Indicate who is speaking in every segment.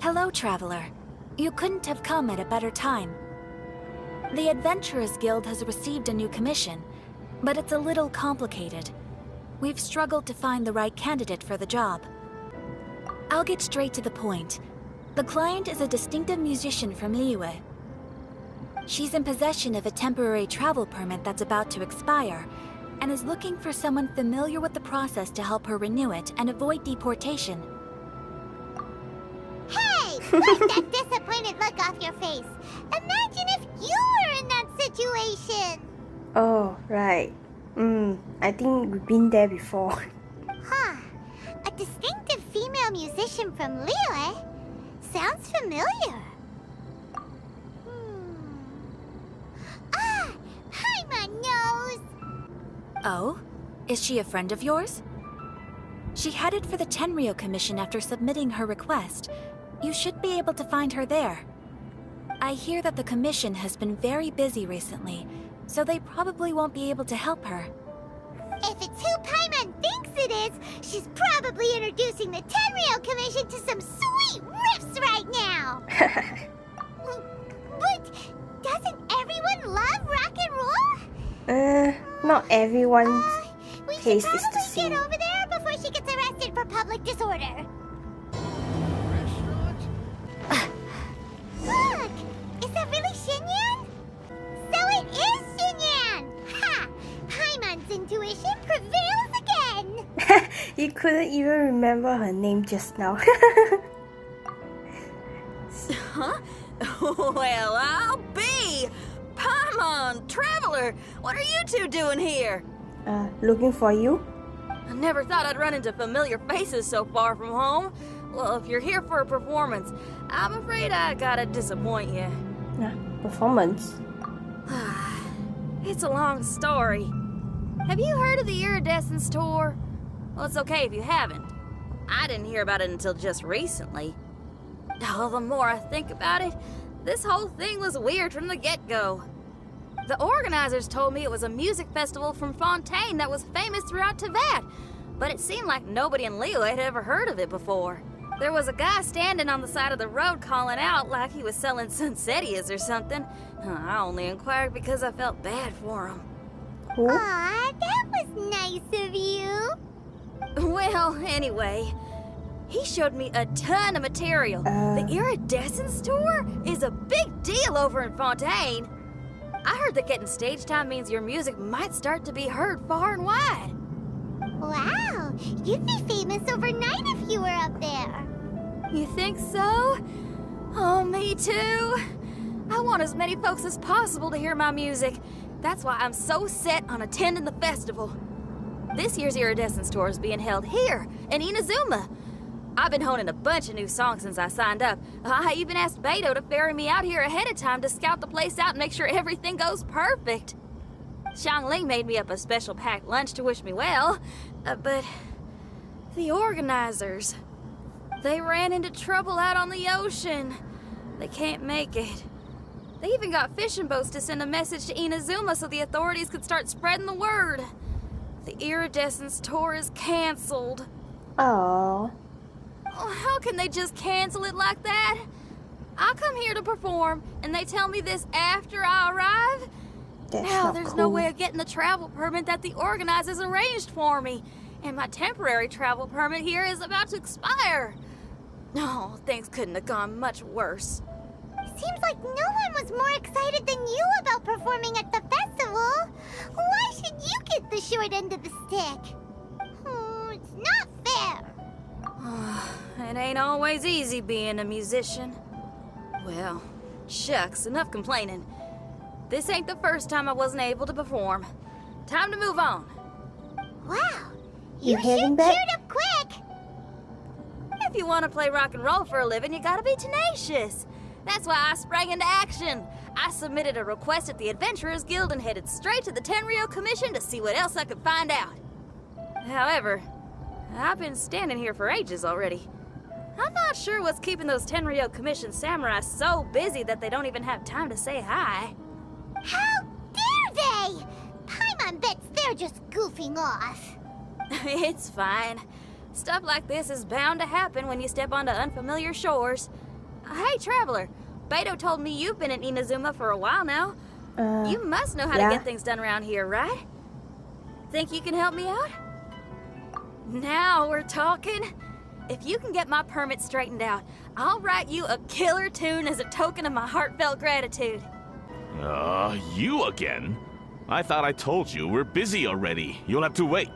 Speaker 1: Hello, traveler. You couldn't have come at a better time. The Adventurers Guild has received a new commission, but it's a little complicated. We've struggled to find the right candidate for the job. I'll get straight to the point. The client is a distinctive musician from Liyue. She's in possession of a temporary travel permit that's about to expire, and is looking for someone familiar with the process to help her renew it and avoid deportation.
Speaker 2: Hey! Wipe that disappointed look off your face! Imagine if you were in that situation!
Speaker 3: Oh, right. I think we've been there before.
Speaker 2: Huh. A distinctive female musician from Liyue? Sounds familiar. Ah! Paimon knows!
Speaker 1: Oh? Is she a friend of yours? She headed for the Tenryou Commission after submitting her request. You should be able to find her there. I hear that the commission has been very busy recently, so they probably won't be able to help her.
Speaker 2: If it's who Paimon thinks it is, she's probably introducing the Tenryou Commission to some sweet riffs right now! But doesn't everyone love rock and roll?
Speaker 3: Not everyone's
Speaker 2: We should
Speaker 3: taste is the
Speaker 2: probably
Speaker 3: same.
Speaker 2: get over there before she gets arrested for public disorder. Look! Is that really Xinyan? So it is Xinyan! Ha! Paimon's intuition prevails again!
Speaker 3: You couldn't even remember her name just now.
Speaker 4: Huh? Well, I'll be! Paimon, Traveler, what are you two doing here?
Speaker 3: Looking for you?
Speaker 4: I never thought I'd run into familiar faces so far from home. Well, if you're here for a performance, I'm afraid I gotta disappoint you.
Speaker 3: Performance.
Speaker 4: It's a long story. Have you heard of the Iridescence Tour? Well, it's okay if you haven't. I didn't hear about it until just recently. Oh, the more I think about it, this whole thing was weird from the get-go. The organizers told me it was a music festival from Fontaine that was famous throughout Teyvat, but it seemed like nobody in Liyue had ever heard of it before. There was a guy standing on the side of the road calling out like he was selling Sunsetias or something. I only inquired because I felt bad for him.
Speaker 3: Who?
Speaker 2: Aw, that was nice of you.
Speaker 4: Well, anyway, he showed me a ton of material. The Iridescence Tour is a big deal over in Fontaine. I heard that getting stage time means your music might start to be heard far and wide.
Speaker 2: Wow, you'd be famous overnight if you were up there.
Speaker 4: You think so? Oh, me too. I want as many folks as possible to hear my music. That's why I'm so set on attending the festival. This year's Iridescence Tour is being held here in Inazuma. I've been honing a bunch of new songs since I signed up. I even asked Beto to ferry me out here ahead of time to scout the place out and make sure everything goes perfect. Xiangling made me up a special packed lunch to wish me well, but the organizers, they ran into trouble out on the ocean. They can't make it. They even got fishing boats to send a message to Inazuma so the authorities could start spreading the word. The Iridescence Tour is canceled.
Speaker 3: Oh.
Speaker 4: Oh, how can they just cancel it like that? I come here to perform, and they tell me this after I arrive?
Speaker 3: That's
Speaker 4: Now
Speaker 3: not
Speaker 4: there's
Speaker 3: cool.
Speaker 4: no way of getting the travel permit that the organizers arranged for me. And my temporary travel permit here is about to expire. No, things couldn't have gone much worse.
Speaker 2: Seems like no one was more excited than you about performing at the festival. Why should you get the short end of the stick? It's not fair.
Speaker 4: It ain't always easy being a musician. Well, shucks, enough complaining. This ain't the first time I wasn't able to perform. Time to move on.
Speaker 2: Wow,
Speaker 3: You
Speaker 2: you
Speaker 3: heading
Speaker 2: sure
Speaker 3: back?
Speaker 2: cheered up quick.
Speaker 4: If you want to play rock and roll for a living, you gotta be tenacious. That's why I sprang into action. I submitted a request at the Adventurers Guild and headed straight to the Tenryou Commission to see what else I could find out. However, I've been standing here for ages already. I'm not sure what's keeping those Tenryou Commission samurai so busy that they don't even have time to say hi.
Speaker 2: How dare they? Paimon bets they're just goofing off.
Speaker 4: It's fine. Stuff like this is bound to happen when you step onto unfamiliar shores. Hey, Traveler. Beto told me you've been in Inazuma for a while now. You must know how to
Speaker 3: yeah.
Speaker 4: get things done around here, right? Think you can help me out? Now we're talking. If you can get my permit straightened out, I'll write you a killer tune as a token of my heartfelt gratitude.
Speaker 5: You again? I thought I told you we're busy already. You'll have to wait.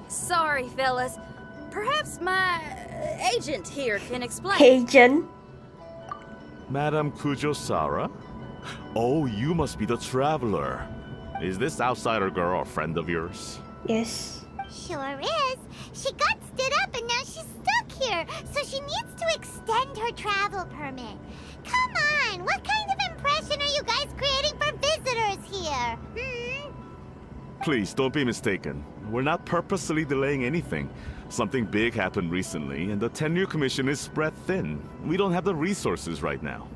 Speaker 4: Sorry, fellas. Perhaps my agent here can explain.
Speaker 3: Agent.
Speaker 5: Madame Kujo-Sara? Oh, you must be the traveler. Is this outsider girl a friend of yours?
Speaker 3: Yes.
Speaker 2: Sure is. She got stood up and now she's stuck here, so she needs to extend her travel permit. Come on, what kind of impression are you guys creating for visitors here?
Speaker 5: Please, don't be mistaken. We're not purposely delaying anything. Something big happened recently, and the tenure commission is spread thin. We don't have the resources right now.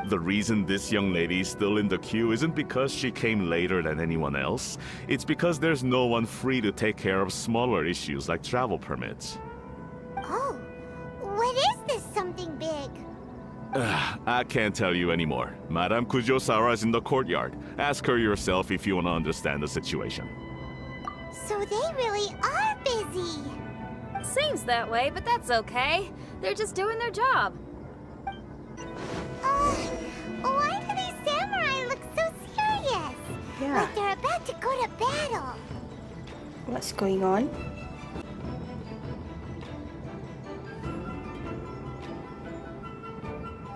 Speaker 5: The reason this young lady is still in the queue isn't because she came later than anyone else. It's because there's no one free to take care of smaller issues like travel permits.
Speaker 2: Oh, what is this something big?
Speaker 5: I can't tell you anymore. Madame Kujo-Sara is in the courtyard. Ask her yourself if you want to understand the situation.
Speaker 2: So they really are busy.
Speaker 4: Seems that way, but that's okay. They're just doing their job.
Speaker 2: Why do these samurai look so serious?
Speaker 3: Yeah.
Speaker 2: Like they're about to go to battle.
Speaker 3: What's going on?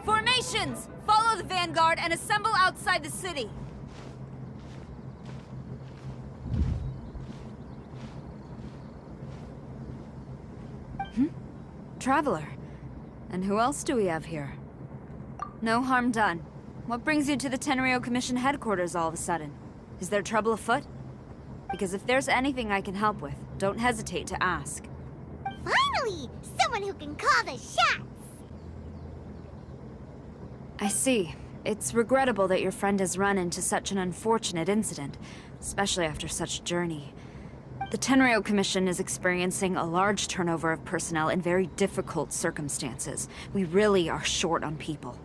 Speaker 4: Formations! Follow the vanguard and assemble outside the city. Traveler. And who else do we have here? No harm done. What brings you to the Tenryo Commission headquarters all of a sudden? Is there trouble afoot? Because if there's anything I can help with, don't hesitate to ask.
Speaker 2: Finally, someone who can call the shots.
Speaker 4: I see. It's regrettable that your friend has run into such an unfortunate incident, especially after such a journey. The Tenryo Commission is experiencing a large turnover of personnel in very difficult circumstances. We really are short on people.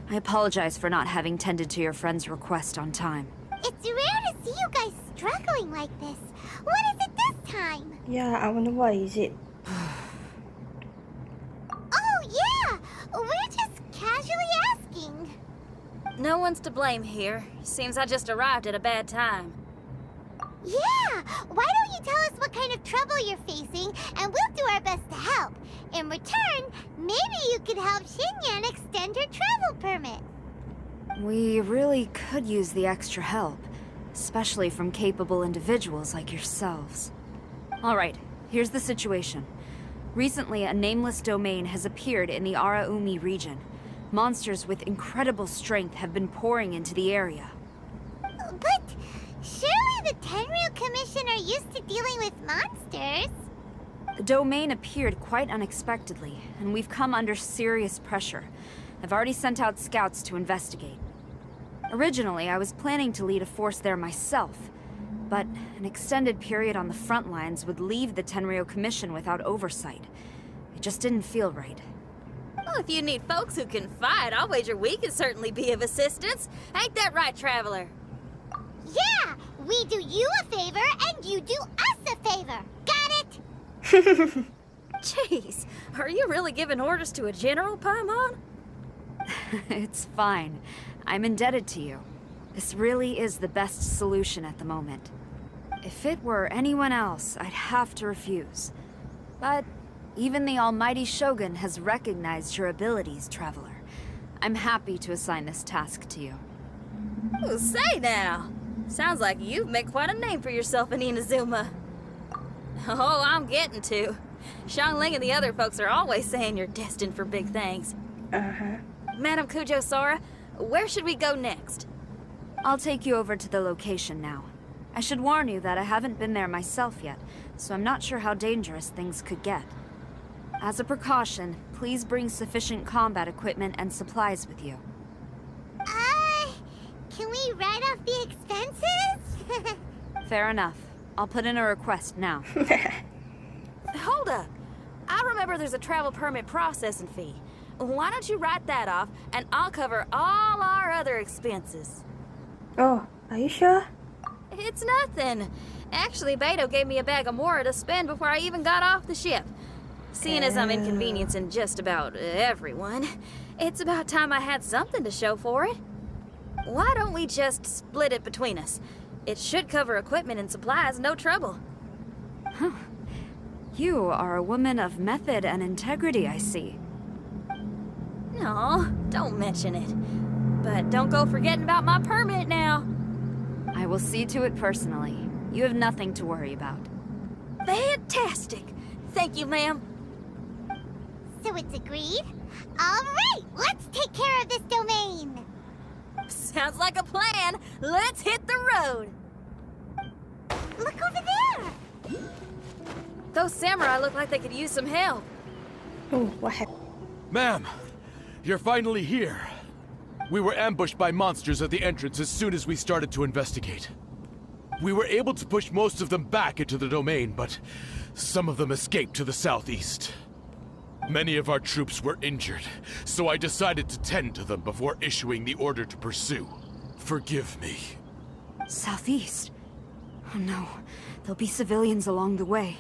Speaker 4: I apologize for not having tended to your friend's request on time.
Speaker 2: It's rare to see you guys struggling like this. What is it this time?
Speaker 3: Yeah, I wonder what is it.
Speaker 2: Oh, yeah! We're just casually asking.
Speaker 4: No one's to blame here. Seems I just arrived at a bad time.
Speaker 2: Yeah! Why don't you tell us what kind of trouble you're facing, and we'll do our best to help. In return, maybe you could help Xinyan extend her travel permit.
Speaker 4: We really could use the extra help, especially from capable individuals like yourselves. Alright, here's the situation. Recently, a nameless domain has appeared in the Araumi region. Monsters with incredible strength have been pouring into the area.
Speaker 2: But surely the Tenryu Commission are used to dealing with monsters.
Speaker 4: The domain appeared quite unexpectedly, and we've come under serious pressure. I've already sent out scouts to investigate. Originally, I was planning to lead a force there myself, but an extended period on the front lines would leave the Tenryo Commission without oversight. It just didn't feel right. Well, if you need folks who can fight, I'll wager we can certainly be of assistance. Ain't that right, Traveler?
Speaker 2: Yeah! We do you a favor, and you do us a favor. Got it?
Speaker 4: Jeez, are you really giving orders to a general, Paimon? It's fine. I'm indebted to you. This really is the best solution at the moment. If it were anyone else, I'd have to refuse. But even the almighty Shogun has recognized your abilities, Traveler. I'm happy to assign this task to you. Oh, say now! Sounds like you've made quite a name for yourself in Inazuma. Oh, I'm getting to. Xiangling and the other folks are always saying you're destined for big things.
Speaker 3: Uh-huh.
Speaker 4: Madame Kujo-Sara, where should we go next? I'll take you over to the location now. I should warn you that I haven't been there myself yet, so I'm not sure how dangerous things could get. As a precaution, please bring sufficient combat equipment and supplies with you.
Speaker 2: Can we write off the expenses?
Speaker 4: Fair enough. I'll put in a request now. Hold up! I remember there's a travel permit processing fee. why don't you write that off, and I'll cover all our other expenses.
Speaker 3: Oh, are you sure?
Speaker 4: It's nothing. Actually, Beto gave me a bag of Mora to spend before I even got off the ship. Seeing as I'm inconveniencing just about everyone, it's about time I had something to show for it. Why don't we just split it between us? It should cover equipment and supplies, no trouble.
Speaker 6: You are a woman of method and integrity, I see.
Speaker 4: No, don't mention it. But don't go forgetting about my permit now.
Speaker 6: I will see to it personally. You have nothing to worry about.
Speaker 4: Fantastic. Thank you, ma'am.
Speaker 2: So it's agreed? All right, let's take care of this domain.
Speaker 4: Sounds like a plan. Let's hit the road.
Speaker 2: Look over there.
Speaker 4: Those samurai look like they could use some help.
Speaker 3: Oh, what happened?
Speaker 7: Ma'am, you're finally here. We were ambushed by monsters at the entrance as soon as we started to investigate. We were able to push most of them back into the domain, but some of them escaped to the southeast. Many of our troops were injured, so I decided to tend to them before issuing the order to pursue. Forgive me.
Speaker 6: Southeast? Oh no, there'll be civilians along the way.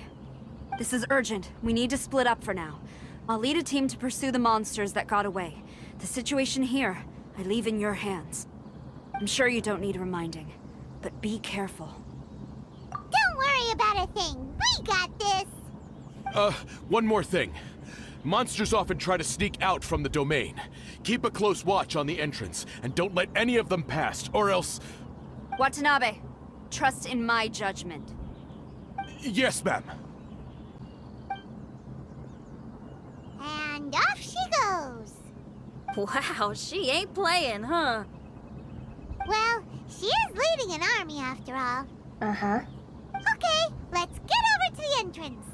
Speaker 6: This is urgent. We need to split up for now. I'll lead a team to pursue the monsters that got away. The situation here, I leave in your hands. I'm sure you don't need reminding, but be careful.
Speaker 2: Don't worry about a thing. We got this.
Speaker 7: One more thing. Monsters often try to sneak out from the domain. Keep a close watch on the entrance, and don't let any of them pass, or else...
Speaker 6: Watanabe, trust in my judgment.
Speaker 7: Yes, ma'am.
Speaker 2: And off she goes.
Speaker 4: Wow, she ain't playing, huh?
Speaker 2: Well, she is leading an army after all.
Speaker 3: Uh-huh.
Speaker 2: Okay, let's get over to the entrance.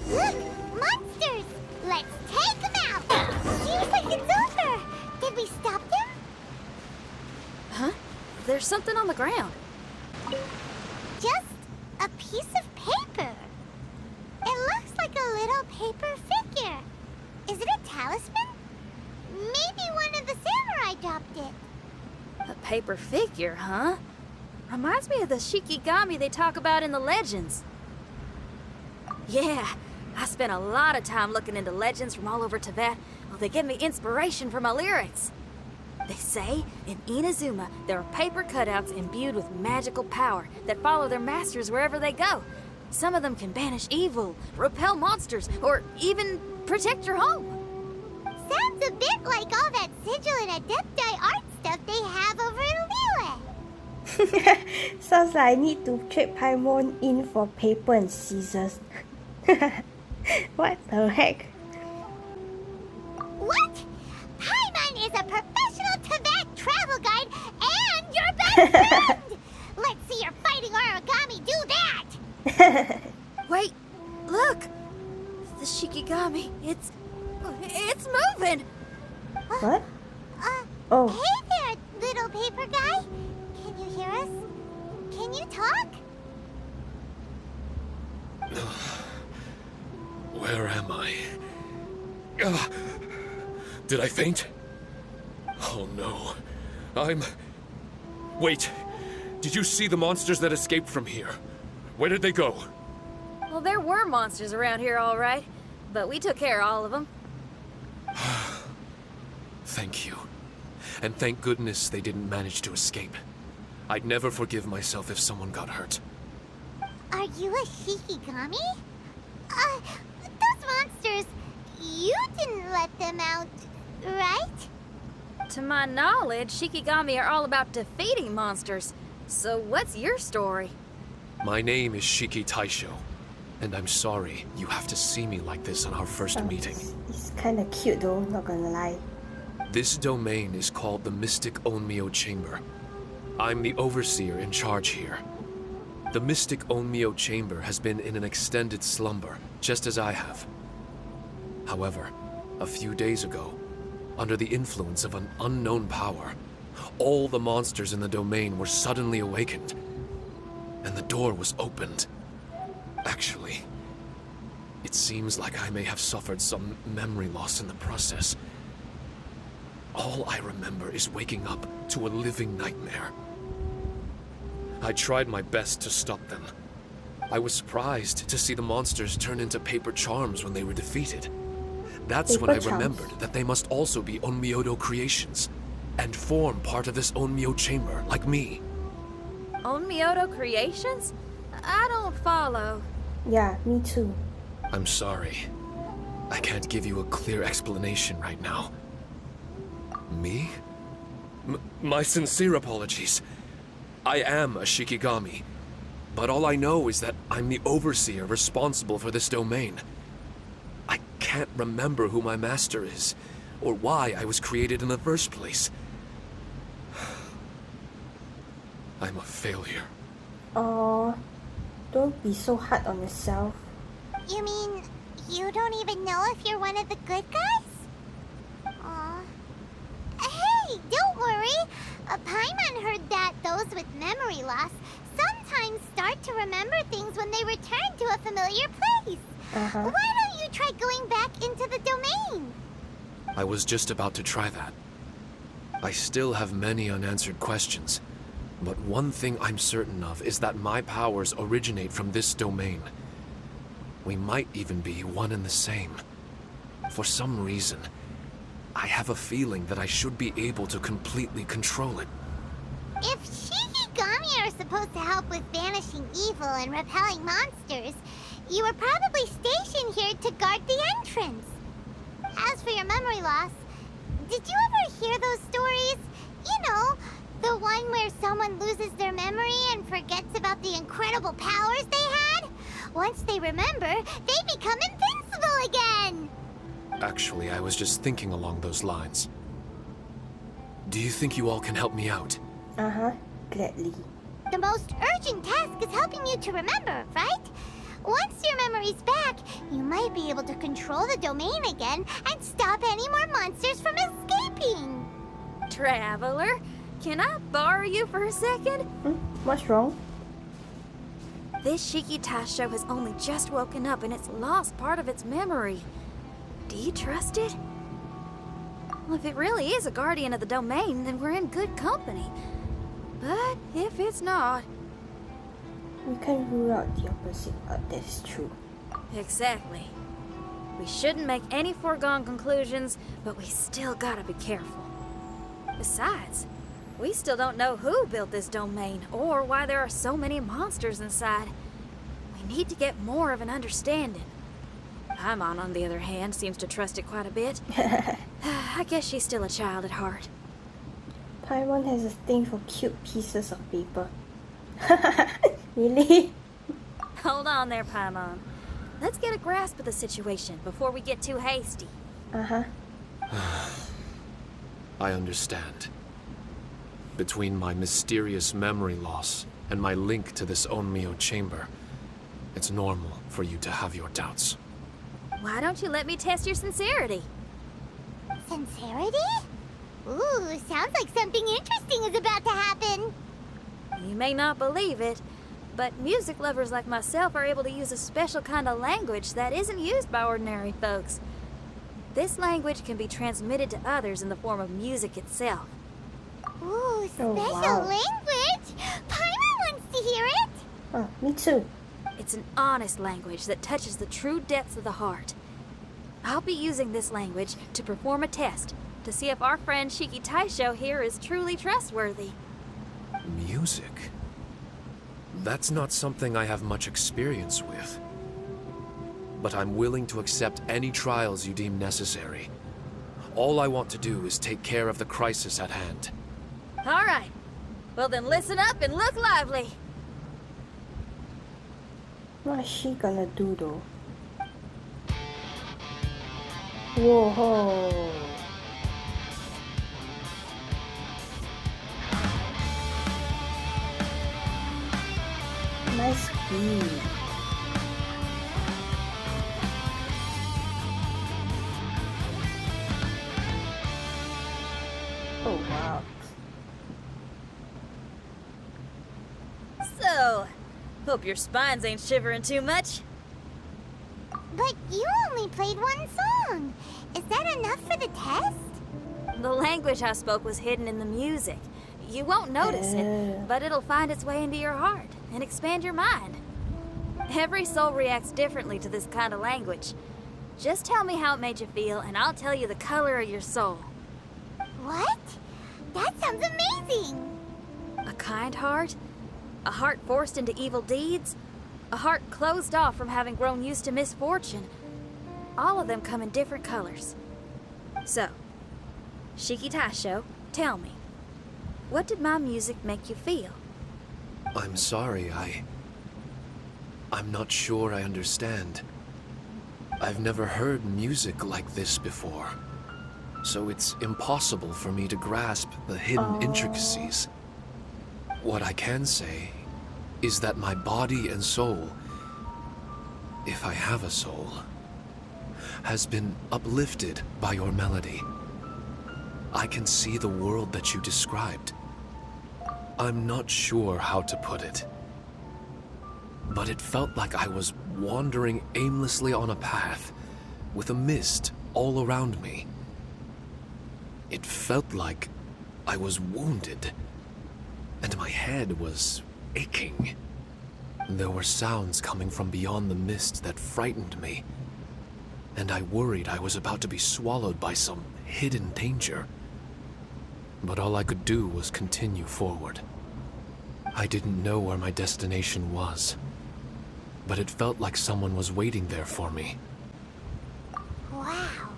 Speaker 2: Look, monsters! Let's take them out! Seems like it's over. Did we stop them?
Speaker 4: Huh? There's something on the ground.
Speaker 2: Just a piece of paper. It looks like a little paper figure. Is it a talisman? Maybe one of the samurai dropped it.
Speaker 4: A paper figure, huh? Reminds me of the Shikigami they talk about in the legends. Yeah, I spent a lot of time looking into legends from all over Tibet. Well, they give me inspiration for my lyrics. They say in Inazuma there are paper cutouts imbued with magical power that follow their masters wherever they go. Some of them can banish evil, repel monsters, or even protect your home.
Speaker 2: Sounds a bit like all that sigil and adepti art stuff they have over in Liyue.
Speaker 3: Sounds like I need to trade Paimon in for paper and scissors. What the heck?
Speaker 2: What? Paimon is a professional Tibet travel guide and your best friend! Let's see your fighting origami do that!
Speaker 4: Wait, look! The Shikigami, it's moving!
Speaker 3: What? Oh.
Speaker 2: Hey there, little paper guy. Can you hear us? Can you talk?
Speaker 8: Where am I? Ugh. Did I faint? Oh no. Wait. Did you see the monsters that escaped from here? Where did they go?
Speaker 4: Well, there were monsters around here, all right. But we took care of all of them.
Speaker 8: Thank you. And thank goodness they didn't manage to escape. I'd never forgive myself if someone got hurt.
Speaker 2: Are you a Shikigami? Those monsters, you didn't let them out, right?
Speaker 4: To my knowledge, Shikigami are all about defeating monsters. So what's your story?
Speaker 8: My name is Shiki Taisho, and I'm sorry you have to see me like this on our first meeting.
Speaker 3: It's kind of cute though, not gonna lie.
Speaker 8: This domain is called the Mystic Onmyo Chamber. I'm the overseer in charge here. The Mystic Onmyo Chamber has been in an extended slumber, just as I have. However, a few days ago, under the influence of an unknown power, all the monsters in the domain were suddenly awakened, and the door was opened. Actually, It seems like I may have suffered some memory loss in the process. All I remember is waking up to a living nightmare. I tried my best to stop them. I was surprised to see the monsters turn into paper charms when they were defeated. That's when I remembered that they must also be Onmyodo creations, and form part of this Onmyo chamber, like me.
Speaker 4: Onmyodo creations? I don't follow.
Speaker 3: Yeah, me too.
Speaker 8: I'm sorry. I can't give you a clear explanation right now. Me? My sincere apologies. I am a Shikigami, but all I know is that I'm the overseer responsible for this domain. I can't remember who my master is, or why I was created in the first place. I'm a failure.
Speaker 3: Oh, don't be so hard on yourself.
Speaker 2: You mean you don't even know if you're one of the good guys? Aw. Hey, don't worry. Paimon heard that those with memory loss sometimes start to remember things when they return to a familiar place. Why don't you try going back into the domain?
Speaker 8: I was just about to try that. I still have many unanswered questions, but one thing I'm certain of is that my powers originate from this domain. We might even be one and the same. For some reason, I have a feeling that I should be able to completely control it.
Speaker 2: If Shikigami are supposed to help with banishing evil and repelling monsters, you were probably stationed here to guard the entrance. As for your memory loss, did you ever hear those stories? You know, the one where someone loses their memory and forgets about the incredible powers they had? Once they remember, they become invincible again!
Speaker 8: Actually, I was just thinking along those lines. Do you think you all can help me out?
Speaker 3: Gladly.
Speaker 2: The most urgent task is helping you to remember, right? Once your memory's back, you might be able to control the domain again and stop any more monsters from escaping.
Speaker 4: Traveler, can I borrow you for a second?
Speaker 3: What's wrong?
Speaker 4: This Shiki Taisho has only just woken up and it's lost part of its memory. Do you trust it? Well, if it really is a guardian of the domain, then we're in good company. But if it's not...
Speaker 3: We can't rule out the opposite. That is true.
Speaker 4: Exactly. We shouldn't make any foregone conclusions, but we still gotta be careful. Besides, we still don't know who built this domain, or why there are so many monsters inside. We need to get more of an understanding. Paimon, on the other hand, seems to trust it quite a bit. I guess she's still a child at heart.
Speaker 3: Paimon has a thing for cute pieces of paper. Really?
Speaker 4: Hold on there, Paimon. Let's get a grasp of the situation before we get too hasty.
Speaker 8: I understand. Between my mysterious memory loss and my link to this Onmyo chamber, it's normal for you to have your doubts.
Speaker 4: Why don't you let me test your sincerity?
Speaker 2: Sincerity? Ooh, sounds like something interesting is about to happen.
Speaker 4: You may not believe it, but music lovers like myself are able to use a special kind of language that isn't used by ordinary folks. This language can be transmitted to others in the form of music itself.
Speaker 2: Ooh, special language? Paimon wants to hear it.
Speaker 3: Oh, me too.
Speaker 4: It's an honest language that touches the true depths of the heart. I'll be using this language to perform a test to see if our friend Shiki Taisho here is truly trustworthy.
Speaker 8: Music? That's not something I have much experience with. But I'm willing to accept any trials you deem necessary. All I want to do is take care of the crisis at hand.
Speaker 4: All right. Well then listen up and look lively.
Speaker 3: What is she gonna do though? Whoa. Nice speed. Oh wow.
Speaker 4: So, hope your spines ain't shivering too much.
Speaker 2: But you only played one song. Is that enough for the test?
Speaker 4: The language I spoke was hidden in the music. You won't notice it, but it'll find its way into your heart and expand your mind. Every soul reacts differently to this kind of language. Just tell me how it made you feel, and I'll tell you the color of your soul.
Speaker 2: What? That sounds amazing!
Speaker 4: A kind heart? A heart forced into evil deeds? A heart closed off from having grown used to misfortune? All of them come in different colors. So, Shiki Taisho, tell me, what did my music make you feel?
Speaker 8: I'm sorry, I'm not sure I understand. I've never heard music like this before, so it's impossible for me to grasp the hidden intricacies. What I can say is that my body and soul, if I have a soul, has been uplifted by your melody. I can see the world that you described. I'm not sure how to put it, but it felt like I was wandering aimlessly on a path with a mist all around me. It felt like I was wounded, and my head was aching. There were sounds coming from beyond the mist that frightened me, and I worried I was about to be swallowed by some hidden danger. But all I could do was continue forward. I didn't know where my destination was, but it felt like someone was waiting there for me.
Speaker 2: Wow.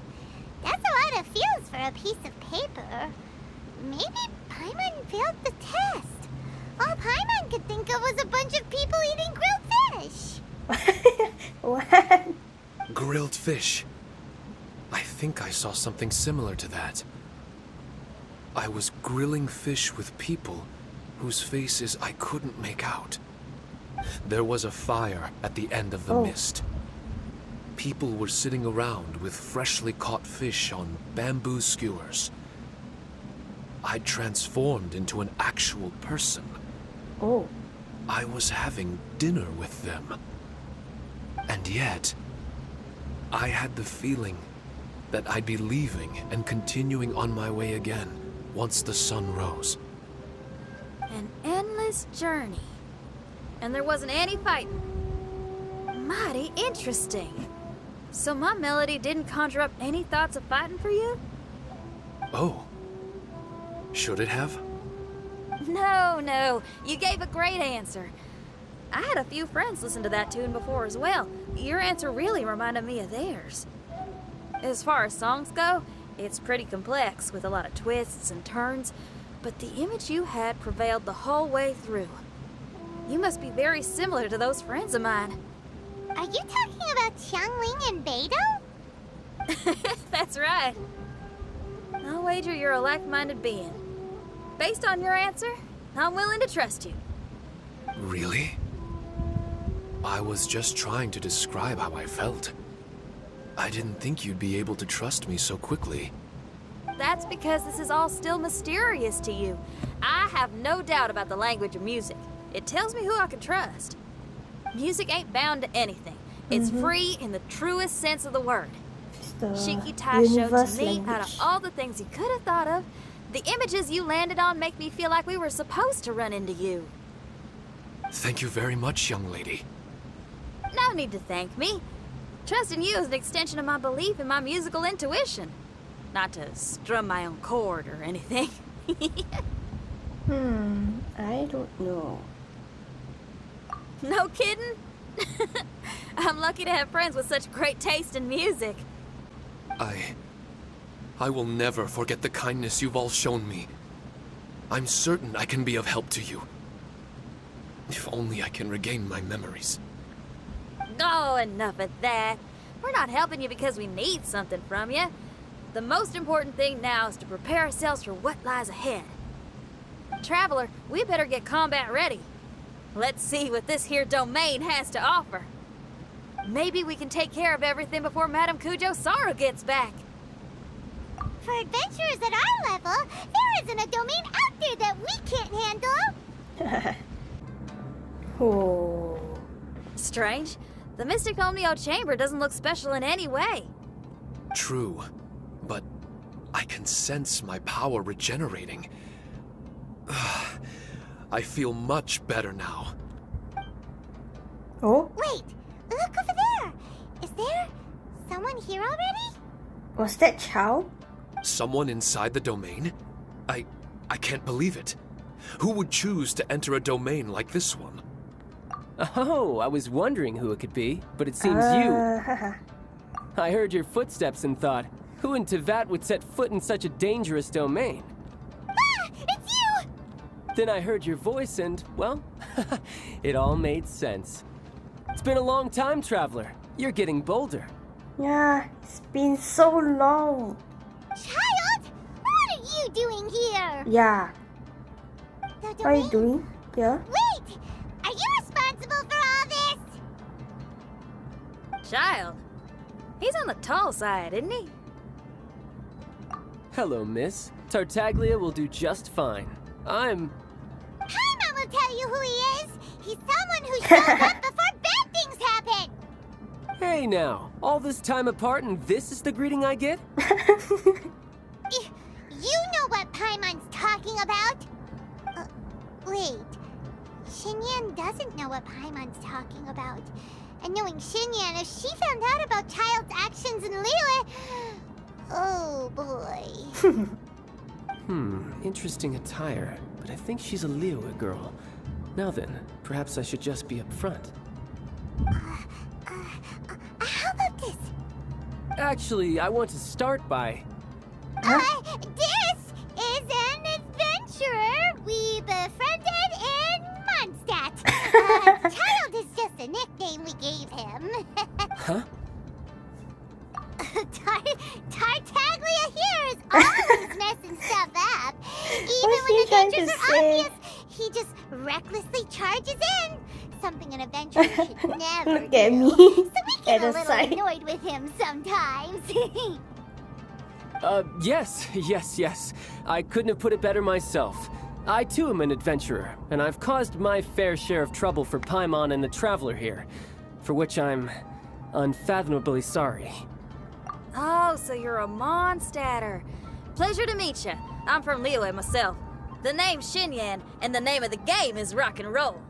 Speaker 2: That's a lot of feels for a piece of paper. Maybe Paimon failed the test. All Paimon could think of was a bunch of people eating grilled fish.
Speaker 3: What?
Speaker 8: Grilled fish. I think I saw something similar to that. I was grilling fish with people whose faces I couldn't make out. There was a fire at the end of the mist. People were sitting around with freshly caught fish on bamboo skewers. I'd transformed into an actual person.
Speaker 3: Oh.
Speaker 8: I was having dinner with them. And yet, I had the feeling that I'd be leaving and continuing on my way again once the sun rose.
Speaker 4: An endless journey. And there wasn't any fighting. Mighty interesting. So my melody didn't conjure up any thoughts of fighting for you?
Speaker 8: Oh. Should it have?
Speaker 4: No. You gave a great answer. I had a few friends listen to that tune before as well. Your answer really reminded me of theirs. As far as songs go, it's pretty complex with a lot of twists and turns, but the image you had prevailed the whole way through. You must be very similar to those friends of mine.
Speaker 2: Are you talking about Xiangling and Beidou?
Speaker 4: That's right. I'll wager you're a like-minded being. Based on your answer, I'm willing to trust you.
Speaker 8: Really? I was just trying to describe how I felt. I didn't think you'd be able to trust me so quickly.
Speaker 4: That's because this is all still mysterious to you. I have no doubt about the language of music. It tells me who I can trust. Music ain't bound to anything. It's free in the truest sense of the word. Shiki Taisho, to me, out of all the things you could have thought of, the images you landed on make me feel like we were supposed to run into you.
Speaker 8: Thank you very much, young lady.
Speaker 4: No need to thank me. Trusting you is an extension of my belief in my musical intuition. Not to strum my own chord or anything.
Speaker 3: I don't know.
Speaker 4: No kidding? I'm lucky to have friends with such great taste in music.
Speaker 8: I will never forget the kindness you've all shown me. I'm certain I can be of help to you. If only I can regain my memories.
Speaker 4: Oh, enough of that. We're not helping you because we need something from you. The most important thing now is to prepare ourselves for what lies ahead. Traveler, we better get combat ready. Let's see what this here domain has to offer. Maybe we can take care of everything before Madame Kujo Saru gets back.
Speaker 2: For adventurers at our level, there isn't a domain out there that we can't handle.
Speaker 3: Oh.
Speaker 4: Strange. The Mystic Omnio Chamber doesn't look special in any way.
Speaker 8: True, but I can sense my power regenerating. I feel much better now.
Speaker 3: Oh,
Speaker 2: Wait, look over there. Is there someone here already?
Speaker 3: was that Chao?
Speaker 8: Someone inside the domain? I can't believe it. Who would choose to enter a domain like this one?
Speaker 9: Oh, I was wondering who it could be, but it seems you.
Speaker 3: Haha.
Speaker 9: I heard your footsteps and thought, who in Tevat would set foot in such a dangerous domain?
Speaker 2: Ah, it's you!
Speaker 9: Then I heard your voice and, well, it all made sense. It's been a long time, Traveler. You're getting bolder.
Speaker 3: Yeah, it's been so long.
Speaker 2: Child, what are you doing here?
Speaker 3: Yeah,
Speaker 2: The
Speaker 3: what are you
Speaker 2: domain?
Speaker 3: doing? Yeah.
Speaker 2: Wait, are you responsible for all this?
Speaker 4: Child. He's on the tall side, isn't he?
Speaker 9: Hello, miss. Tartaglia will do just fine. I'm...
Speaker 2: Paimon will tell you who he is. He's someone who shows up before bad things happen.
Speaker 9: Hey now, all this time apart and this is the greeting I get?
Speaker 2: You know what Paimon's talking about? Wait. Xinyan doesn't know what Paimon's talking about. And knowing Xinyan, if she found out about Childe's actions in Liyue... Oh, boy.
Speaker 9: Interesting attire, but I think she's a Liyue girl. Now then, perhaps I should just be up front.
Speaker 2: How about this?
Speaker 9: Actually, I want to start by...
Speaker 2: This is an adventurer we befriended in Mondstadt. Child is just a nickname we gave him.
Speaker 9: Huh?
Speaker 2: Tartaglia here is always messing stuff up. Even
Speaker 3: What's
Speaker 2: when
Speaker 3: he trying to
Speaker 2: adventures are
Speaker 3: say?
Speaker 2: obvious, he just recklessly charges in. Something an adventurer should never
Speaker 3: Look at
Speaker 2: do.
Speaker 3: me
Speaker 2: So we
Speaker 3: at
Speaker 2: get a
Speaker 3: the
Speaker 2: little
Speaker 3: side.
Speaker 2: annoyed with him sometimes.
Speaker 9: Yes. I couldn't have put it better myself. I too am an adventurer, and I've caused my fair share of trouble for Paimon and the Traveler here, for which I'm unfathomably sorry.
Speaker 4: Oh, so you're a Mondstadter. Pleasure to meet you. I'm from Liyue myself. The name's Xinyan, and the name of the game is rock and roll.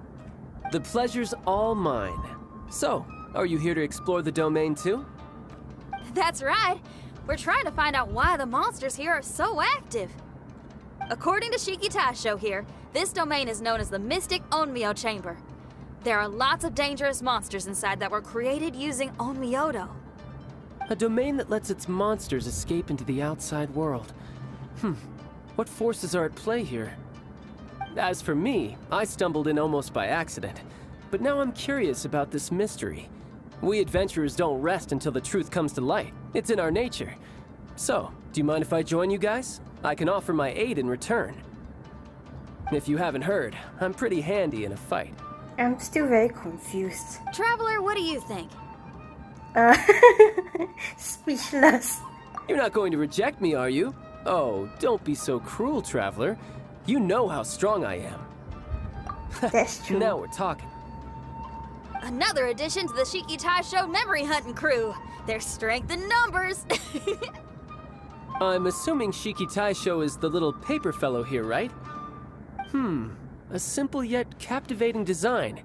Speaker 9: The pleasure's all mine. So, are you here to explore the domain too?
Speaker 4: That's right. We're trying to find out why the monsters here are so active. According to Shiki Taisho here, this domain is known as the Mystic Onmyo Chamber. There are lots of dangerous monsters inside that were created using Onmyodo.
Speaker 9: A domain that lets its monsters escape into the outside world. What forces are at play here? As for me, I stumbled in almost by accident. But now I'm curious about this mystery. We adventurers don't rest until the truth comes to light. It's in our nature. So, do you mind if I join you guys? I can offer my aid in return. If you haven't heard, I'm pretty handy in a fight.
Speaker 3: I'm still very confused.
Speaker 4: Traveler, what do you think?
Speaker 3: Speechless.
Speaker 9: You're not going to reject me, are you? Oh, don't be so cruel, Traveler. You know how strong I am.
Speaker 3: That's true.
Speaker 9: Now we're talking.
Speaker 4: Another addition to the Shiki Taisho memory hunting crew. There's strength in numbers.
Speaker 9: I'm assuming Shiki Taisho is the little paper fellow here, right? A simple yet captivating design.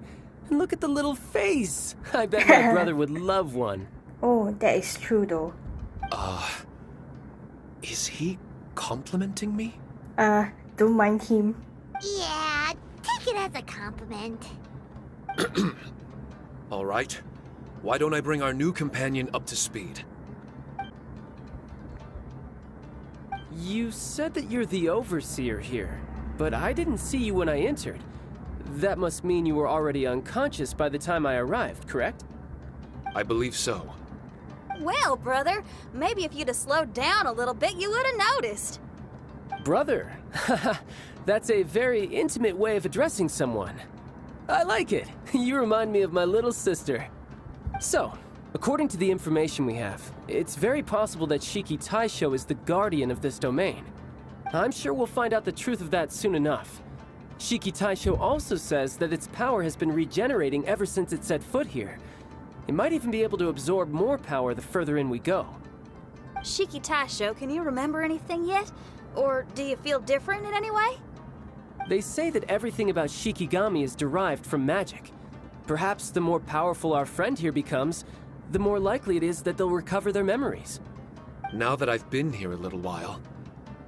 Speaker 9: And look at the little face! I bet my brother would love one.
Speaker 3: Oh, that is true though.
Speaker 8: Is he complimenting me?
Speaker 3: Don't mind him.
Speaker 2: Yeah, take it as a compliment.
Speaker 8: All right. Why don't I bring our new companion up to speed?
Speaker 9: You said that you're the overseer here, but I didn't see you when I entered. That must mean you were already unconscious by the time I arrived, correct?
Speaker 8: I believe so.
Speaker 4: Well, brother, maybe if you'd have slowed down a little bit, you would have noticed.
Speaker 9: Brother? That's a very intimate way of addressing someone. I like it. You remind me of my little sister. So, according to the information we have, it's very possible that Shiki Taisho is the guardian of this domain. I'm sure we'll find out the truth of that soon enough. Shiki Taisho also says that its power has been regenerating ever since it set foot here. It might even be able to absorb more power the further in we go.
Speaker 4: Shiki Taisho, can you remember anything yet? Or do you feel different in any way?
Speaker 9: They say that everything about Shikigami is derived from magic. Perhaps the more powerful our friend here becomes, the more likely it is that they'll recover their memories.
Speaker 8: Now that I've been here a little while,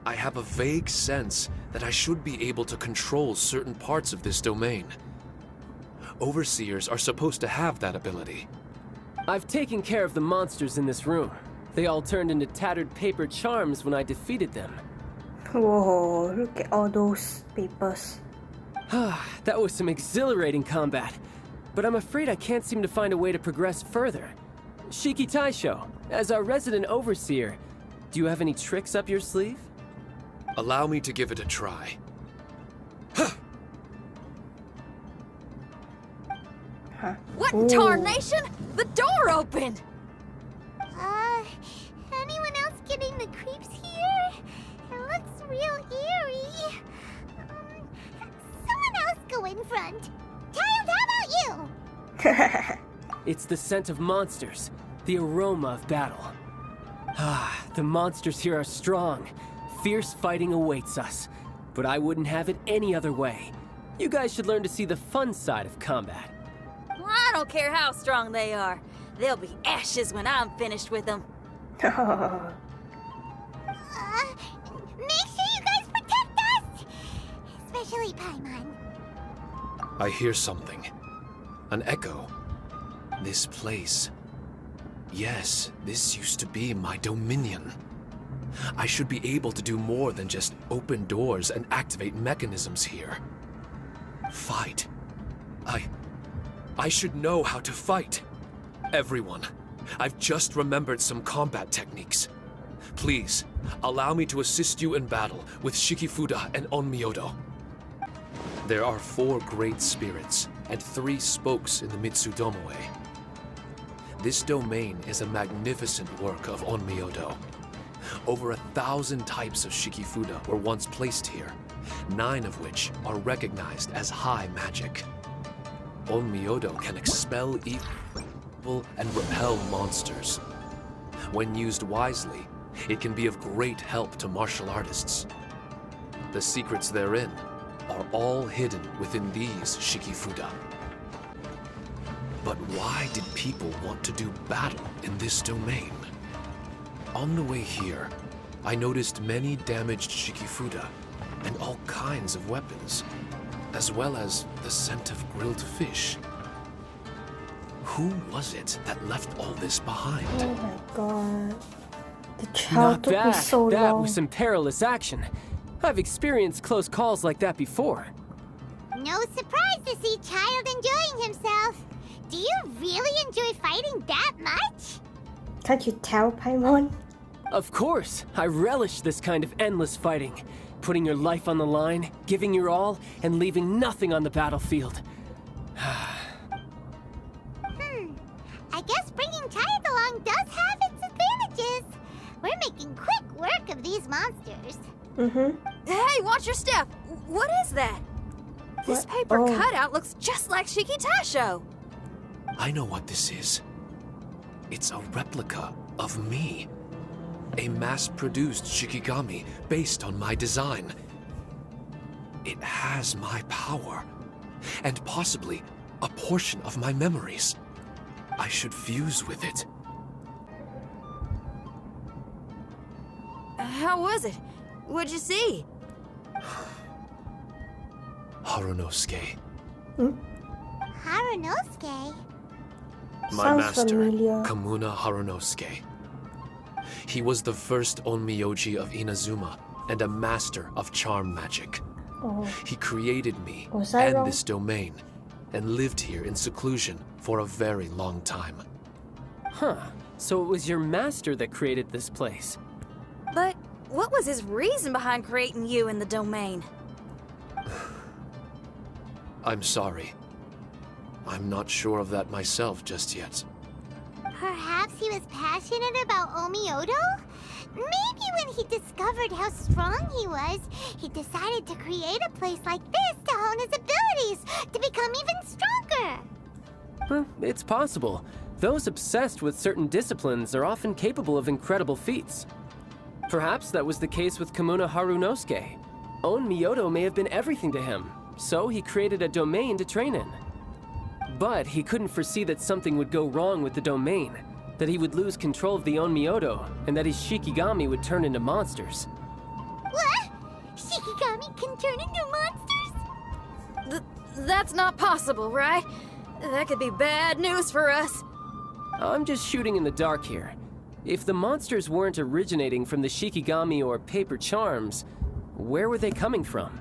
Speaker 8: I have a vague sense that I should be able to control certain parts of this domain. Overseers are supposed to have that ability.
Speaker 9: I've taken care of the monsters in this room. They all turned into tattered paper charms when I defeated them.
Speaker 3: Whoa, look at all those papers.
Speaker 9: That was some exhilarating combat. But I'm afraid I can't seem to find a way to progress further. Shiki Taisho, as our resident overseer, do you have any tricks up your sleeve?
Speaker 8: Allow me to give it a try.
Speaker 4: What in tarnation? The door opened!
Speaker 2: Anyone else getting the creeps here? It looks real eerie. Someone else go in front. Child, how about you?
Speaker 9: It's the scent of monsters, the aroma of battle. The monsters here are strong. Fierce fighting awaits us. But I wouldn't have it any other way. You guys should learn to see the fun side of combat.
Speaker 4: Well, I don't care how strong they are. They'll be ashes when I'm finished with them.
Speaker 2: Make sure you guys protect us! Especially Paimon.
Speaker 8: I hear something. An echo. This place. Yes, this used to be my dominion. I should be able to do more than just open doors and activate mechanisms here. Fight. I should know how to fight. Everyone, I've just remembered some combat techniques. Please, allow me to assist you in battle with Shikifuda and Onmyodo. There are 4 great spirits and 3 spokes in the Mitsudomoe. This domain is a magnificent work of Onmyodo. Over 1,000 types of Shikifuda were once placed here, 9 of which are recognized as high magic. Onmyodo can expel evil and repel monsters. When used wisely, it can be of great help to martial artists. The secrets therein are all hidden within these Shikifuda. But why did people want to do battle in this domain? On the way here, I noticed many damaged Shikifuda and all kinds of weapons, as well as the scent of grilled fish. Who was it that left all this behind?
Speaker 3: Oh my god. The
Speaker 9: Not
Speaker 3: child took me
Speaker 9: bad.
Speaker 3: so
Speaker 9: That
Speaker 3: long.
Speaker 9: was some perilous action. I've experienced close calls like that before.
Speaker 2: No surprise to see Child enjoying himself. Do you really enjoy fighting that much?
Speaker 3: Can't you tell, Paimon?
Speaker 9: Of course, I relish this kind of endless fighting. Putting your life on the line, giving your all, and leaving nothing on the battlefield.
Speaker 2: I guess bringing Child along does have its advantages. We're making quick work of these monsters.
Speaker 4: Hey, watch your step! What is that? This
Speaker 3: What?
Speaker 4: paper
Speaker 3: Oh.
Speaker 4: cutout looks just like Shiki Taisho.
Speaker 8: I know what this is. It's a replica of me. A mass-produced Shikigami based on my design. It has my power, and possibly a portion of my memories. I should fuse with it.
Speaker 4: How was it? What'd you see?
Speaker 8: Harunosuke,
Speaker 2: Harunosuke?
Speaker 8: my
Speaker 3: Sounds
Speaker 8: master,
Speaker 3: familiar.
Speaker 8: Kamuna Harunosuke. He was the first Onmyoji of Inazuma and a master of charm magic.
Speaker 3: Oh,
Speaker 8: He created me
Speaker 3: Was I
Speaker 8: and
Speaker 3: wrong?
Speaker 8: this domain, and lived here in seclusion for a very long time.
Speaker 9: Huh. So it was your master that created this place.
Speaker 4: But what was his reason behind creating you in the domain?
Speaker 8: I'm sorry. I'm not sure of that myself just yet.
Speaker 2: Perhaps he was passionate about Onmyodo? Maybe when he discovered how strong he was, he decided to create a place like this to hone his abilities, to become even stronger.
Speaker 9: It's possible. Those obsessed with certain disciplines are often capable of incredible feats. Perhaps that was the case with Kamuna Harunosuke. On Myoto may have been everything to him, so he created a domain to train in. But he couldn't foresee that something would go wrong with the domain, that he would lose control of the Onmyoto, and that his Shikigami would turn into monsters.
Speaker 2: What? Shikigami can turn into monsters?
Speaker 4: That's not possible, right? That could be bad news for us.
Speaker 9: I'm just shooting in the dark here. If the monsters weren't originating from the Shikigami or paper charms, where were they coming from?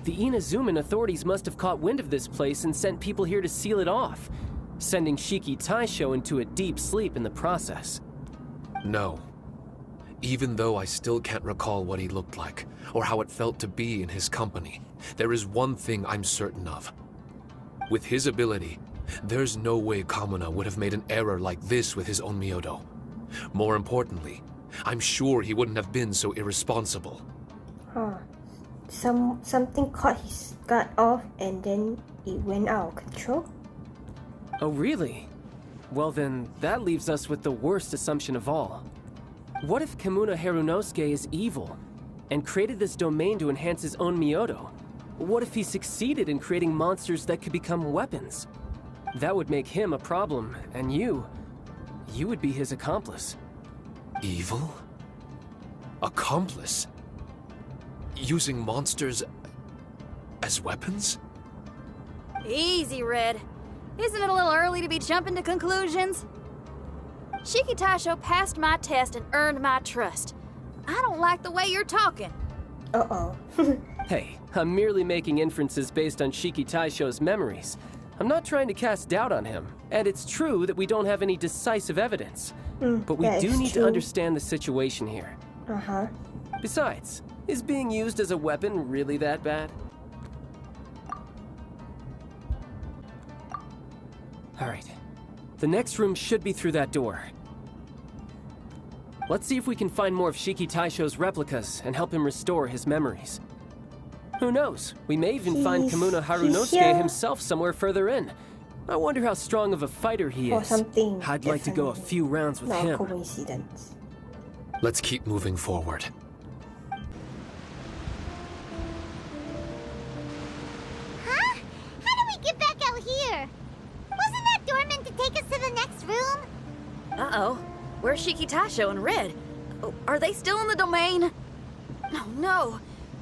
Speaker 9: The Inazuman authorities must have caught wind of this place and sent people here to seal it off, sending Shiki Taisho into a deep sleep in the process.
Speaker 8: No. Even though I still can't recall what he looked like, or how it felt to be in his company, there is one thing I'm certain of. With his ability, there's no way Kamuna would have made an error like this with his own Myoto. More importantly, I'm sure he wouldn't have been so irresponsible.
Speaker 3: Huh. Something caught his gut off and then it went out of control?
Speaker 9: Oh, really? Well then, that leaves us with the worst assumption of all. What if Kamuna Harunosuke is evil, and created this domain to enhance his own Myoto? What if he succeeded in creating monsters that could become weapons? That would make him a problem, and you would be his accomplice.
Speaker 8: Evil? Accomplice? Using monsters as weapons?
Speaker 4: Easy, Red. Isn't it a little early to be jumping to conclusions? Shiki Taisho passed my test and earned my trust. I don't like the way you're talking.
Speaker 3: Uh-oh.
Speaker 9: Hey, I'm merely making inferences based on Shiki Taisho's memories. I'm not trying to cast doubt on him, and it's true that we don't have any decisive evidence. But we do need to understand the situation here.
Speaker 3: Uh-huh.
Speaker 9: Besides, is being used as a weapon really that bad? Alright. The next room should be through that door. Let's see if we can find more of Shiki Taisho's replicas and help him restore his memories. Who knows? We may even find Kamuna Harunosuke himself somewhere further in. I wonder how strong of a fighter he
Speaker 3: Or
Speaker 9: is.
Speaker 3: something
Speaker 9: I'd like to go a few rounds with
Speaker 3: not
Speaker 9: him.
Speaker 3: coincidence.
Speaker 8: Let's keep moving forward.
Speaker 2: Huh? How do we get back out here? Wasn't that door meant to take us to the next room?
Speaker 4: Uh-oh. Where's Shiki Taisho and Red? Oh, are they still in the domain? Oh, no.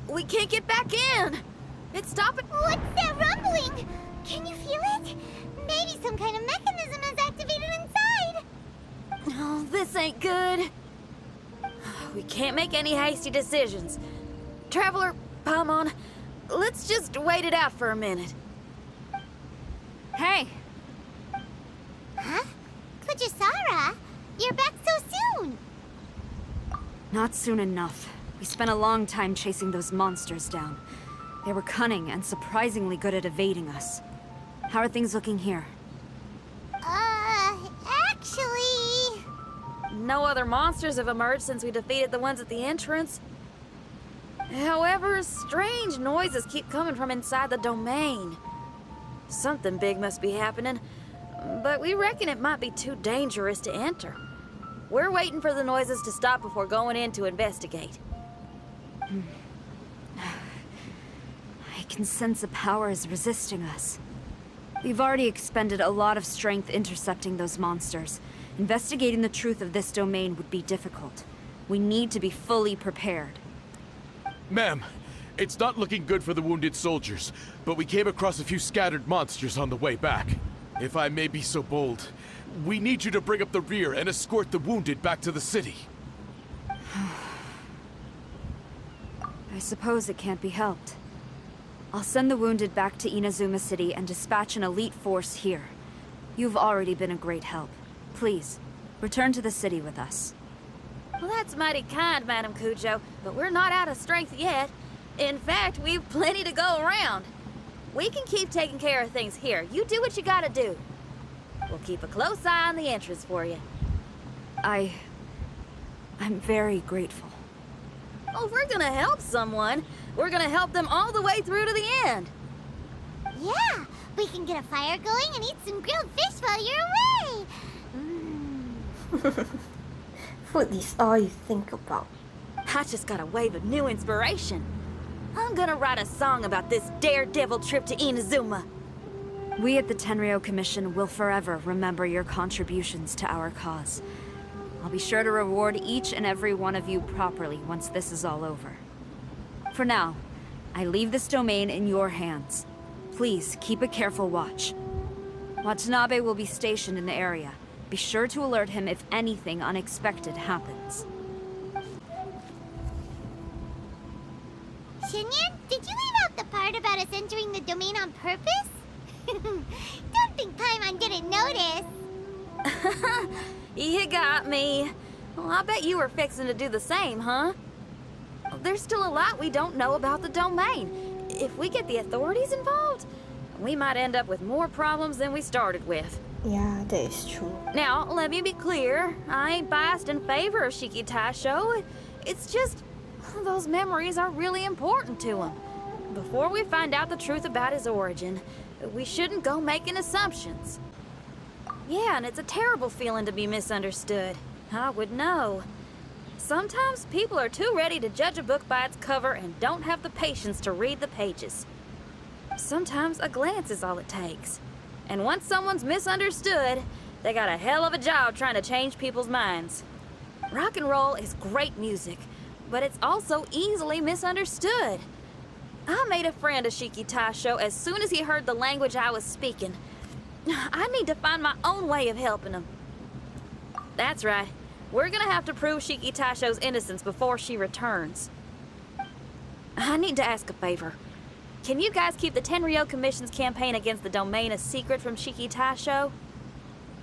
Speaker 4: We can't get back in. It's stopping.
Speaker 2: What's that rumbling? Can you feel it? Maybe some kind of mechanism is activated inside.
Speaker 4: Oh, this ain't good. We can't make any hasty decisions. Traveler, Paimon, let's just wait it out for a minute.
Speaker 6: Hey!
Speaker 2: Huh? Kujisara, you're back so soon.
Speaker 6: Not soon enough. We spent a long time chasing those monsters down. They were cunning and surprisingly good at evading us. How are things looking here?
Speaker 2: Actually...
Speaker 4: No other monsters have emerged since we defeated the ones at the entrance. However, strange noises keep coming from inside the domain. Something big must be happening, but we reckon it might be too dangerous to enter. We're waiting for the noises to stop before going in to investigate.
Speaker 6: I can sense a power is resisting us. We've already expended a lot of strength intercepting those monsters. Investigating the truth of this domain would be difficult. We need to be fully prepared.
Speaker 7: Ma'am, it's not looking good for the wounded soldiers, but we came across a few scattered monsters on the way back. If I may be so bold, we need you to bring up the rear and escort the wounded back to the city.
Speaker 6: I suppose it can't be helped. I'll send the wounded back to Inazuma City and dispatch an elite force here. You've already been a great help. Please, return to the city with us.
Speaker 4: Well, that's mighty kind, Madam Cujo, but we're not out of strength yet. In fact, we've plenty to go around. We can keep taking care of things here. You do what you gotta do. We'll keep a close eye on the entrance for you.
Speaker 6: I'm very grateful.
Speaker 4: Oh, if we're gonna help someone, we're gonna help them all the way through to the end.
Speaker 2: Yeah, we can get a fire going and eat some grilled fish while you're away.
Speaker 3: Food is all you think about.
Speaker 4: I just got a wave of new inspiration. I'm gonna write a song about this daredevil trip to Inazuma.
Speaker 6: We at the Tenryou Commission will forever remember your contributions to our cause. I'll be sure to reward each and every one of you properly once this is all over. For now, I leave this domain in your hands. Please keep a careful watch. Watanabe will be stationed in the area. Be sure to alert him if anything unexpected happens.
Speaker 2: Xinyan, did you leave out the part about us entering the domain on purpose? Don't think Paimon didn't notice.
Speaker 4: You got me. Well, I bet you were fixing to do the same, huh? There's still a lot we don't know about the domain. If we get the authorities involved, we might end up with more problems than we started with.
Speaker 3: Yeah, that is true.
Speaker 4: Now, let me be clear. I ain't biased in favor of Shiki Taisho. It's just, those memories are really important to him. Before we find out the truth about his origin, we shouldn't go making assumptions. Yeah, and it's a terrible feeling to be misunderstood. I would know. Sometimes people are too ready to judge a book by its cover and don't have the patience to read the pages. Sometimes a glance is all it takes. And once someone's misunderstood, they got a hell of a job trying to change people's minds. Rock and roll is great music, but it's also easily misunderstood. I made a friend of Shiki Taisho as soon as he heard the language I was speaking. I need to find my own way of helping him. That's right. We're gonna have to prove Shiki Taisho's innocence before she returns. I need to ask a favor. Can you guys keep the Tenryou Commission's campaign against the domain a secret from Shiki Taisho?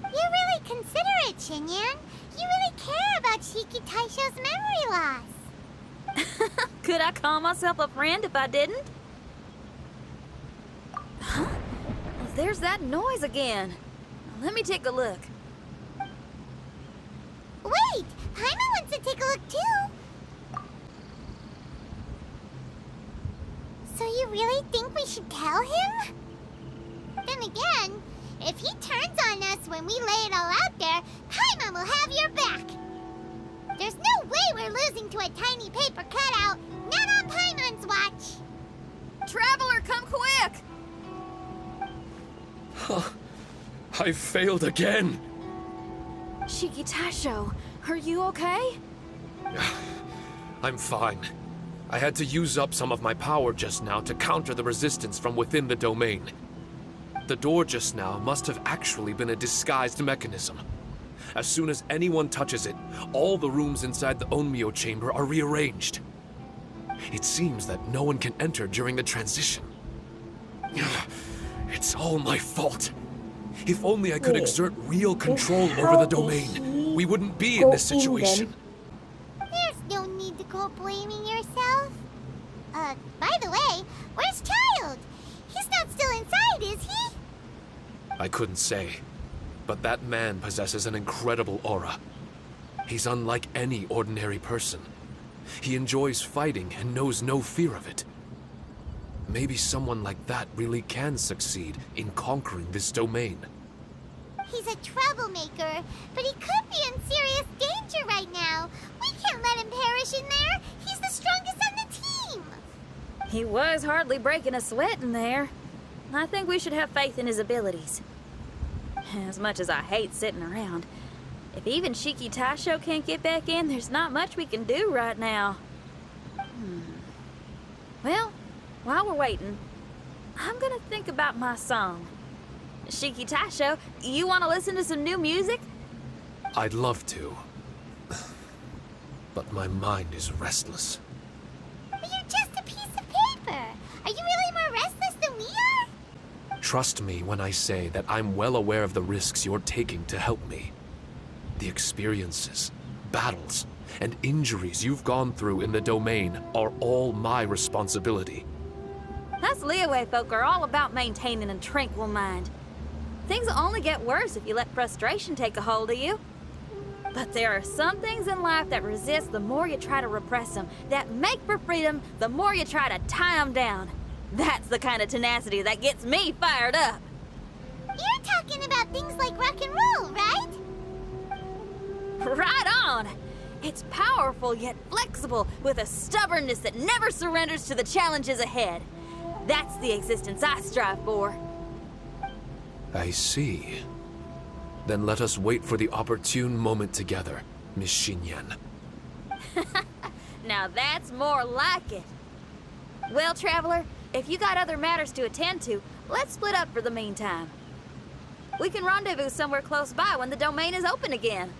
Speaker 2: You're really considerate, Xinyan. You really care about Shiki Taisho's memory loss.
Speaker 4: Could I call myself a friend if I didn't? Huh? There's that noise again. Let me take a look.
Speaker 2: Wait! Paimon wants to take a look too! So you really think we should tell him? Then again, if he turns on us when we lay it all out there, Paimon will have your back! There's no way we're losing to a tiny paper cutout, not on Paimon's watch!
Speaker 4: Traveler, come quick!
Speaker 8: I failed again!
Speaker 4: Shiki Taisho, are you okay?
Speaker 8: I'm fine. I had to use up some of my power just now to counter the resistance from within the domain. The door just now must have actually been a disguised mechanism. As soon as anyone touches it, all the rooms inside the Onmyo chamber are rearranged. It seems that no one can enter during the transition. It's all my fault. If only I could exert real control over the domain, we wouldn't be in this situation.
Speaker 2: There's no need to go blaming yourself. By the way, where's Childe? He's not still inside, is he?
Speaker 8: I couldn't say, but that man possesses an incredible aura. He's unlike any ordinary person. He enjoys fighting and knows no fear of it. Maybe someone like that really can succeed in conquering this domain.
Speaker 2: He's a troublemaker, but he could be in serious danger right now. We can't let him perish in there. He's the strongest on the team.
Speaker 4: He was hardly breaking a sweat in there. I think we should have faith in his abilities. As much as I hate sitting around, if even Shiki Taisho can't get back in, there's not much we can do right now. Well, while we're waiting, I'm gonna think about my song. Shiki Taisho, you want to listen to some new music?
Speaker 8: I'd love to. But my mind is restless.
Speaker 2: But you're just a piece of paper. Are you really more restless than we are?
Speaker 8: Trust me when I say that I'm well aware of the risks you're taking to help me. The experiences, battles, and injuries you've gone through in the domain are all my responsibility.
Speaker 4: Us Liyue folk are all about maintaining a tranquil mind. Things will only get worse if you let frustration take a hold of you. But there are some things in life that resist the more you try to repress them, that make for freedom the more you try to tie them down. That's the kind of tenacity that gets me fired up.
Speaker 2: You're talking about things like rock and roll, right?
Speaker 4: Right on! It's powerful yet flexible, with a stubbornness that never surrenders to the challenges ahead. That's the existence I strive for.
Speaker 8: I see. Then let us wait for the opportune moment together, Miss Xinyan.
Speaker 4: Now that's more like it. Well, Traveler, if you got other matters to attend to, let's split up for the meantime. We can rendezvous somewhere close by when the domain is open again.